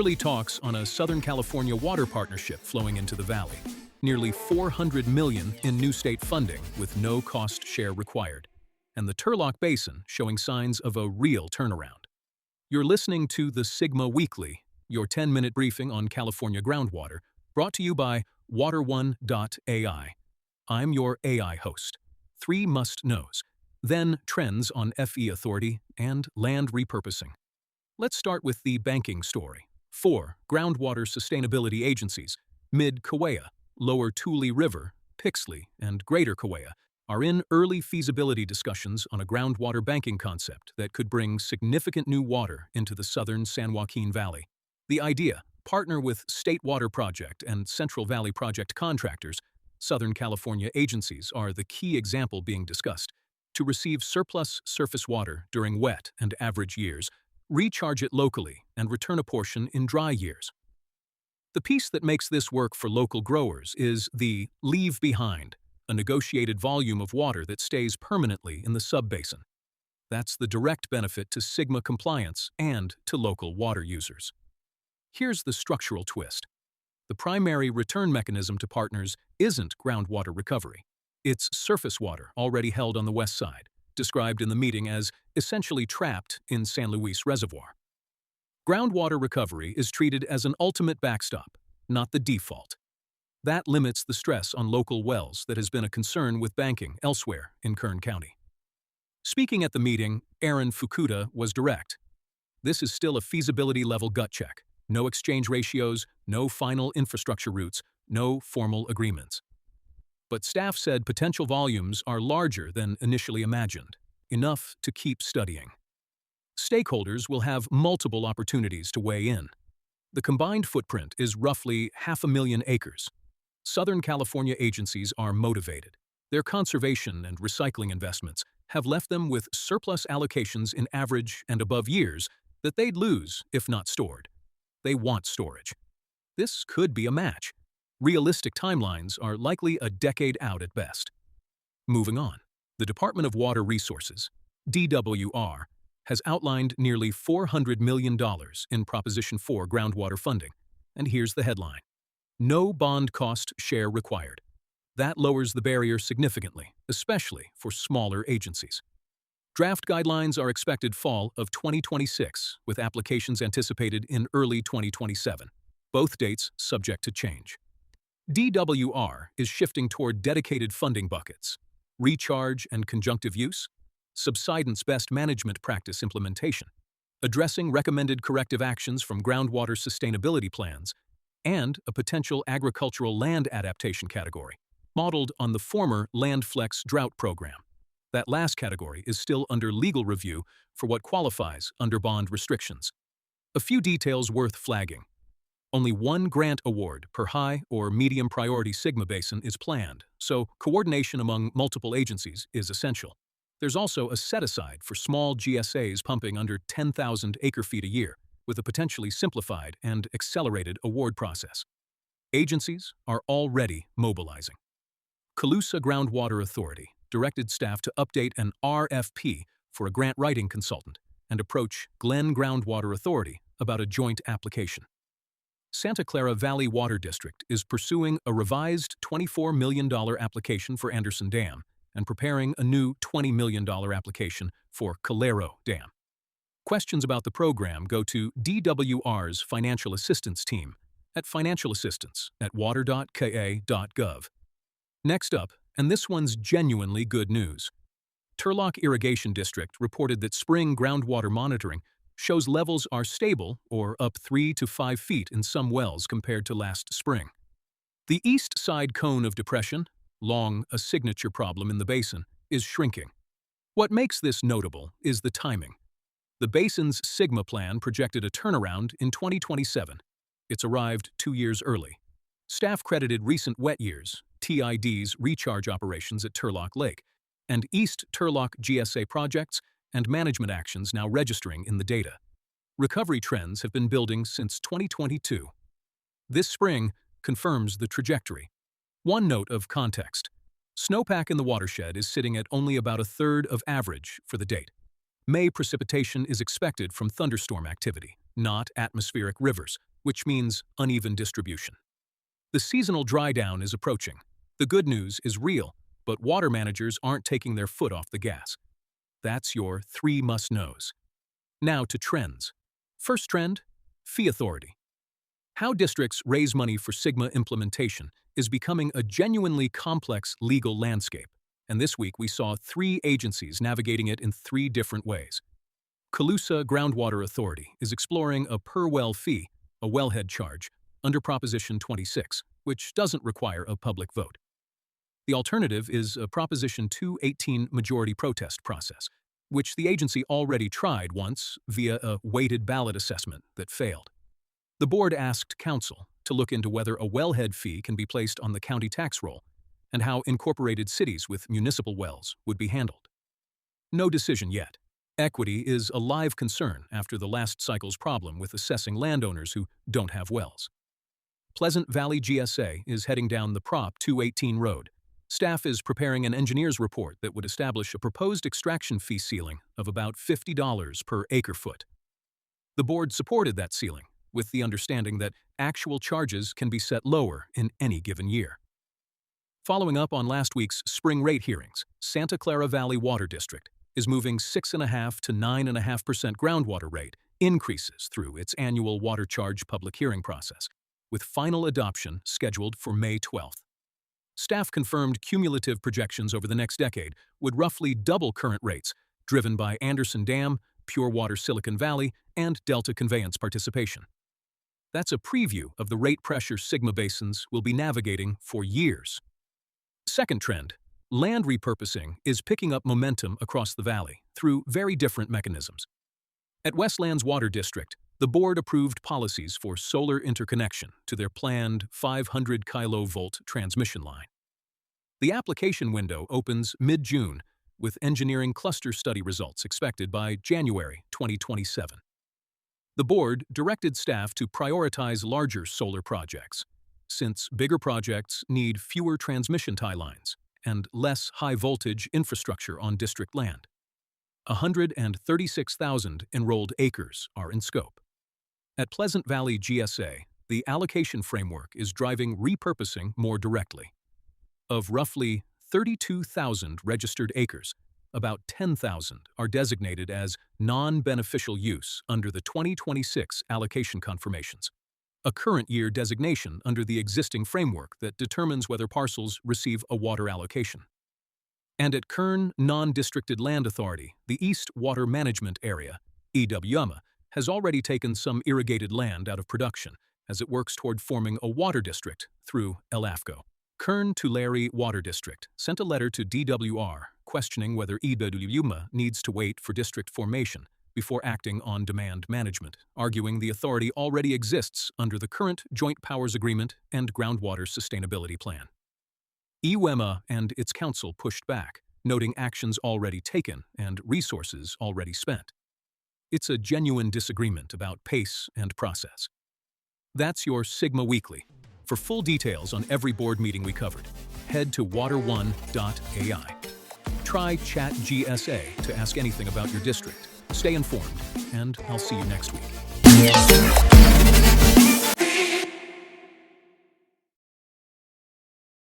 Early talks on a Southern California water partnership flowing into the valley. Nearly $400 million in new state funding with no cost share required. And the Turlock Basin showing signs of a real turnaround. You're listening to the Sigma Weekly, your 10-minute briefing on California groundwater, brought to you by WaterOne.ai. I'm your AI host. 3 must-knows, then trends on FE authority and land repurposing. Let's start with the banking story. 4 groundwater sustainability agencies, Mid-Kaweah, Lower Tule River, Pixley, and Greater Kaweah, are in early feasibility discussions on a groundwater banking concept that could bring significant new water into the southern San Joaquin Valley. The idea: partner with State Water Project and Central Valley Project contractors, Southern California agencies are the key example being discussed, to receive surplus surface water during wet and average years, recharge it locally, and return a portion in dry years. The piece that makes this work for local growers is the leave behind, a negotiated volume of water that stays permanently in the subbasin. That's the direct benefit to Sigma compliance and to local water users. Here's the structural twist. The primary return mechanism to partners isn't groundwater recovery. It's surface water already held on the west side, described in the meeting as essentially trapped in San Luis Reservoir. Groundwater recovery is treated as an ultimate backstop, not the default. That limits the stress on local wells that has been a concern with banking elsewhere in Kern County. Speaking at the meeting, Aaron Fukuda was direct. This is still a feasibility-level gut check. No exchange ratios, no final infrastructure routes, no formal agreements. But staff said potential volumes are larger than initially imagined, enough to keep studying. Stakeholders will have multiple opportunities to weigh in. The combined footprint is roughly 500,000 acres. Southern California agencies are motivated. Their conservation and recycling investments have left them with surplus allocations in average and above years that they'd lose if not stored. They want storage. This could be a match. Realistic timelines are likely a decade out at best. Moving on, the Department of Water Resources, DWR, has outlined nearly $400 million in Proposition 4 groundwater funding. And here's the headline: no bond cost share required. That lowers the barrier significantly, especially for smaller agencies. Draft guidelines are expected fall of 2026, with applications anticipated in early 2027, both dates subject to change. DWR is shifting toward dedicated funding buckets, recharge and conjunctive use, subsidence best management practice implementation, addressing recommended corrective actions from groundwater sustainability plans, and a potential agricultural land adaptation category, modeled on the former Land Flex drought program. That last category is still under legal review for what qualifies under bond restrictions. A few details worth flagging. Only 1 grant award per high or medium priority Sigma basin is planned, so coordination among multiple agencies is essential. There's also a set-aside for small GSAs pumping under 10,000 acre-feet a year, with a potentially simplified and accelerated award process. Agencies are already mobilizing. Colusa Groundwater Authority directed staff to update an RFP for a grant writing consultant and approach Glen Groundwater Authority about a joint application. Santa Clara Valley Water District is pursuing a revised $24 million application for Anderson Dam and preparing a new $20 million application for Calero Dam. Questions about the program go to DWR's Financial Assistance team at financialassistance@water.ka.gov. Next up, and this one's genuinely good news. Turlock Irrigation District reported that spring groundwater monitoring shows levels are stable or up 3 to 5 feet in some wells compared to last spring. The east side cone of depression, long a signature problem in the basin, is shrinking. What makes this notable is the timing. The basin's Sigma plan projected a turnaround in 2027. It's arrived 2 years early. Staff credited recent wet years, TID's recharge operations at Turlock Lake, and East Turlock GSA projects and management actions now registering in the data. Recovery trends have been building since 2022. This spring confirms the trajectory. One note of context: snowpack in the watershed is sitting at only about a third of average for the date. May precipitation is expected from thunderstorm activity, not atmospheric rivers, which means uneven distribution. The seasonal dry down is approaching. The good news is real, but water managers aren't taking their foot off the gas. That's your 3 must-knows. Now to trends. First trend, fee authority. How districts raise money for SGMA implementation is becoming a genuinely complex legal landscape, and this week we saw 3 agencies navigating it in 3 different ways. Colusa Groundwater Authority is exploring a per-well fee, a wellhead charge, under Proposition 26, which doesn't require a public vote. The alternative is a Proposition 218 majority protest process, which the agency already tried once via a weighted ballot assessment that failed. The board asked council to look into whether a wellhead fee can be placed on the county tax roll and how incorporated cities with municipal wells would be handled. No decision yet. Equity is a live concern after the last cycle's problem with assessing landowners who don't have wells. Pleasant Valley GSA is heading down the Prop 218 road. Staff is preparing an engineer's report that would establish a proposed extraction fee ceiling of about $50 per acre-foot. The board supported that ceiling, with the understanding that actual charges can be set lower in any given year. Following up on last week's spring rate hearings, Santa Clara Valley Water District is moving 6.5% to 9.5% groundwater rate increases through its annual water charge public hearing process, with final adoption scheduled for May 12th. Staff confirmed cumulative projections over the next decade would roughly double current rates, driven by Anderson Dam, Pure Water Silicon Valley, and Delta Conveyance participation. That's a preview of the rate pressure SGMA basins will be navigating for years. Second trend, land repurposing is picking up momentum across the valley through very different mechanisms. At Westlands Water District, the board approved policies for solar interconnection to their planned 500 kilovolt transmission line. The application window opens mid-June, with engineering cluster study results expected by January 2027. The board directed staff to prioritize larger solar projects, since bigger projects need fewer transmission tie lines and less high-voltage infrastructure on district land. 136,000 enrolled acres are in scope. At Pleasant Valley GSA, the allocation framework is driving repurposing more directly. Of roughly 32,000 registered acres, about 10,000 are designated as non-beneficial use under the 2026 allocation confirmations, a current year designation under the existing framework that determines whether parcels receive a water allocation. And at Kern Non-Districted Land Authority, the East Water Management Area, EWMA, has already taken some irrigated land out of production as it works toward forming a water district through LAFCO. Kern-Tule Water District sent a letter to DWR questioning whether EWMA needs to wait for district formation before acting on demand management, arguing the authority already exists under the current Joint Powers Agreement and Groundwater Sustainability Plan. EWMA and its council pushed back, noting actions already taken and resources already spent. It's a genuine disagreement about pace and process. That's your SGMA Weekly. For full details on every board meeting we covered, head to water1.ai. Try Chat GSA to ask anything about your district. Stay informed, and I'll see you next week.